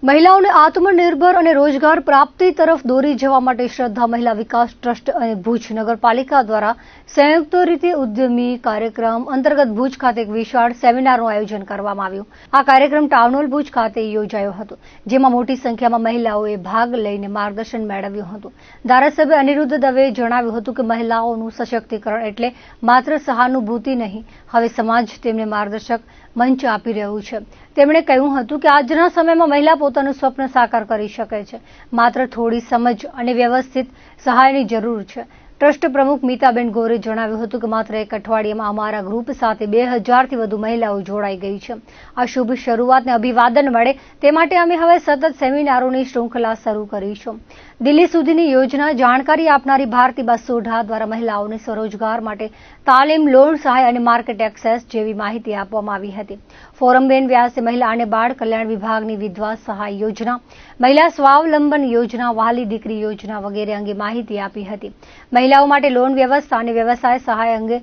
મહિલાઓને આત્મનિર્ભર અને રોજગાર પ્રાપ્તિ તરફ દોરી જવા માટે શ્રદ્ધા મહિલા વિકાસ ટ્રસ્ટ અને ભુજ નગરપાલિકા દ્વારા સંયુક્ત રીતે ઉદ્યમી કાર્યક્રમ અંતર્ગત ભુજ ખાતે એક વિશાળ સેમિનારનું આયોજન કરવામાં આવ્યું। આ કાર્યક્રમ ટાઉન હોલ ભુજ ખાતે યોજાયો હતો, જેમાં મોટી સંખ્યામાં મહિલાઓએ ભાગ લઈને માર્ગદર્શન મેળવ્યું હતું। ધારાસભ્ય અનિરુદ્ધ દવેએ જણાવ્યું હતું કે મહિલાઓનું સશક્તિકરણ એટલે માત્ર સહાનુભૂતિ નહીં, હવે સમાજ તેમને માર્ગદર્શક મંચ આપી રહ્યું છે। તેમણે કહ્યું હતું કે આજના સમયમાં મહિલા પોતાનું સ્વપ્ન સાકાર કરી શકે છે, માત્ર થોડી સમજ અને વ્યવસ્થિત સહાયની જરૂર છે। ટ્રસ્ટ પ્રમુખ મીતાબેન ગોરે જણાવ્યું હતું કે માત્ર એક અઠવાડિયામાં અમારા ગ્રુપ સાથે 2000થી વધુ મહિલાઓ જોડાઈ ગઈ છે। આ શુભ શરૂઆતને અભિવાદન મળે તે માટે અમે હવે સતત સેમિનારોની શૃંખલા શરૂ કરીશું। દિલ્હી સુધીની યોજના જાણકારી આપનારી ભારતીબા સોઢા દ્વારા મહિલાઓને સ્વરોજગાર માટે તાલીમ, લોન સહાય અને માર્કેટ એક્સેસ જેવી માહિતી આપવામાં આવી હતી। ફોરમબેન વ્યાસે મહિલા અને બાળ કલ્યાણ વિભાગની વિધવા સહાય યોજના, મહિલા સ્વાવલંબન યોજના, વહાલી દીકરી યોજના વગેરે અંગે માહિતી આપી હતી। મહિલાઓ માટે લોન વ્યવસ્થા અને વ્યવસાય સહાય અંગે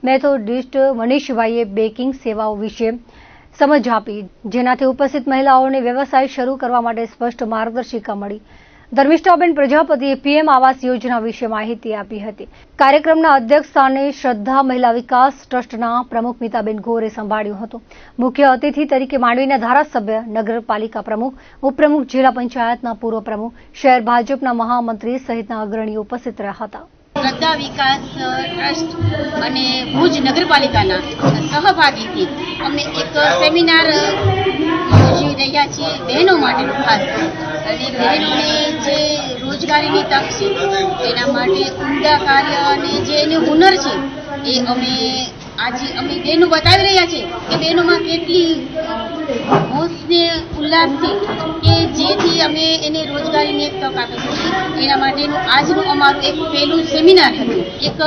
મેથોડિસ્ટ મનીષભાઈએ બેકિંગ સેવાઓ વિશે સમજ આપી, જેનાથી ઉપસ્થિત મહિલાઓને વ્યવસાય શરૂ કરવા માટે સ્પષ્ટ માર્ગદર્શિકા મળી। ધર્મિષ્ઠાબેન પ્રજાપતિએ પીએમ આવાસ યોજના વિશે માહિતી આપી હતી। કાર્યક્રમના અધ્યક્ષ સ્થાને શ્રદ્ધા મહિલા વિકાસ ટ્રસ્ટના પ્રમુખ મીતાબેન ગોરે સંભાળ્યું હતું। મુખ્ય અતિથિ તરીકે માંડવીના ધારાસભ્ય, નગરપાલિકા પ્રમુખ, ઉપપ્રમુખ, જિલ્લા પંચાયતના પૂર્વ પ્રમુખ, શહેર ભાજપના મહામંત્રી સહિતના અગ્રણીઓ ઉપસ્થિત રહ્યા હતા। શ્રદ્ધા વિકાસ ટ્રસ્ટ અને ભુજ નગરપાલિકાના સહભાગીથી અમે એક સેમિનાર યોજી રહ્યા છીએ બહેનો માટે ખાસ, અને બહેનોને જે રોજગારીની તક છે તેના માટે ઉમદા કાર્ય અને જે એનું હુનર છે એ આજે અમે બહેનો બતાવી રહ્યા છીએ કે બહેનોમાં કેટલી હોશને ઉલ્લાસથી કે જેથી અમે એને રોજગારીની એક તક આપી શકીએ। એના માટેનું આજનું અમારું એક પહેલું સેમિનાર હતું। એક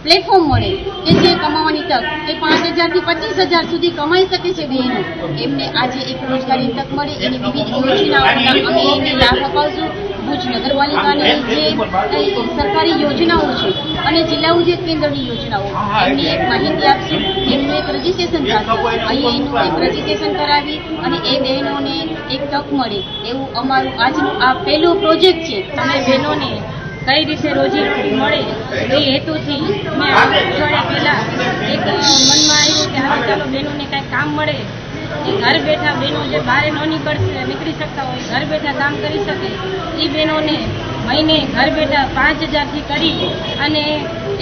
પ્લેટફોર્મ મળે કે જે કમાવાની તક એ 5000થી 25000 સુધી કમાઈ શકે છે બહેનો, એમને આજે એક રોજગારીની તક મળે એની વિવિધ યોજનાઓના અમે એને લાભ અપાવશું। ભુજ નગરપાલિકાની જે સરકારી યોજનાઓ છે અને જિલ્લા ઉદ્યોગ કેન્દ્રની યોજનાઓ એમની એક માહિતી આપશું। એમનું એક રજીસ્ટ્રેશન થશે, અહીં એનું એક રજીસ્ટ્રેશન કરાવી અને એ બહેનોને એક તક મળે એવું અમારું આજનું આ પહેલું પ્રોજેક્ટ છે। અમે બહેનોને કઈ રીતે રોજી મળે એ હેતુથી મેં અઠવાડિયા પહેલાં એક મનમાં આવ્યું કે હવે ચાલો બહેનોને કાંઈ કામ મળે, એ ઘર બેઠા બહેનો જે બહાર ન નીકળી શકતા હોય, ઘર બેઠા કામ કરી શકે, એ બહેનોને મહિને ઘર બેઠા 5000થી કરી અને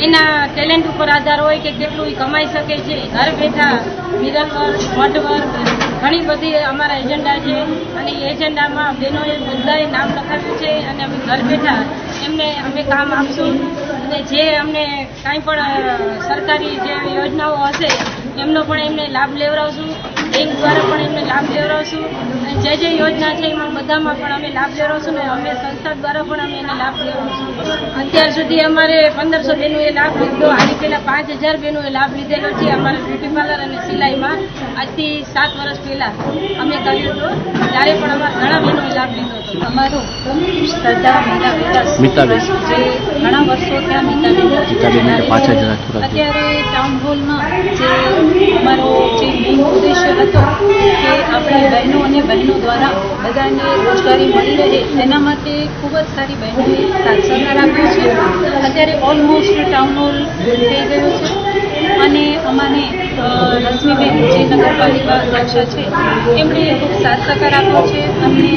એના ટેલેન્ટ ઉપર આધાર હોય કે કેટલું એ કમાઈ શકે છે। ઘર બેઠા મિડલ વર્ગ, મડ વર્ગ ઘણી બધી અમારા એજન્ડા છે અને એ એજન્ડામાં બહેનોએ બધાએ નામ લખાવ્યું છે અને અમે ઘર બેઠા એમને અમે કામ આપશું અને જે અમને કાંઈ પણ સરકારી જે યોજનાઓ હશે એમનો પણ એમને લાભ લેવડાવશું, બેંક દ્વારા પણ એમને લાભ લેવડાવશું અને જે યોજના છે એમાં બધામાં પણ અમે લાભ લેવડાવશું ને અમે સંસ્થા દ્વારા પણ અમે એને લાભ લેવડાવશું। અત્યાર સુધી અમારે 1500 બહેનોએ લાભ લીધો, આની પહેલાં 5000 બહેનોએ લાભ લીધેલો છે અમારા બ્યુટી પાર્લર અને સિલાઈમાં। આજથી 7 વર્ષ પહેલાં અમે કર્યું હતું, ત્યારે પણ અમારા ઘણા બહેનોએ લાભ લીધો હતો। અમારું શ્રદ્ધા મહિલા વિકાસ જે ઘણા વર્ષો થયા મીતાબેન અત્યારે ટાઉન હોલમાં જે અમારો જે મેઇન ઉદ્દેશ્ય હતો કે આપણે બહેનો અને બહેનો દ્વારા બધાને રોજગારી મળી રહે તેના માટે ખૂબ જ સારી બહેનોએ સાથ સહકાર આપ્યો છે। અત્યારે ઓલમોસ્ટ ટાઉન હોલ થઈ ગયો છે અને અમાને રશ્મિબેન જે નગરપાલિકા અધ્યક્ષ છે એમણે ખૂબ સાથ સહકાર આપ્યો છે અને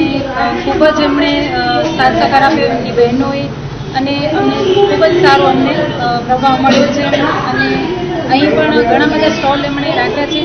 ખૂબ જ એમણે સાથ સહકાર આપ્યો એમની બહેનોએ અને અમને ખૂબ જ સારો અમને પ્રભાવ મળ્યો છે। અને અહીં પણ ઘણા બધા સ્ટોલ એમણે રાખ્યા છે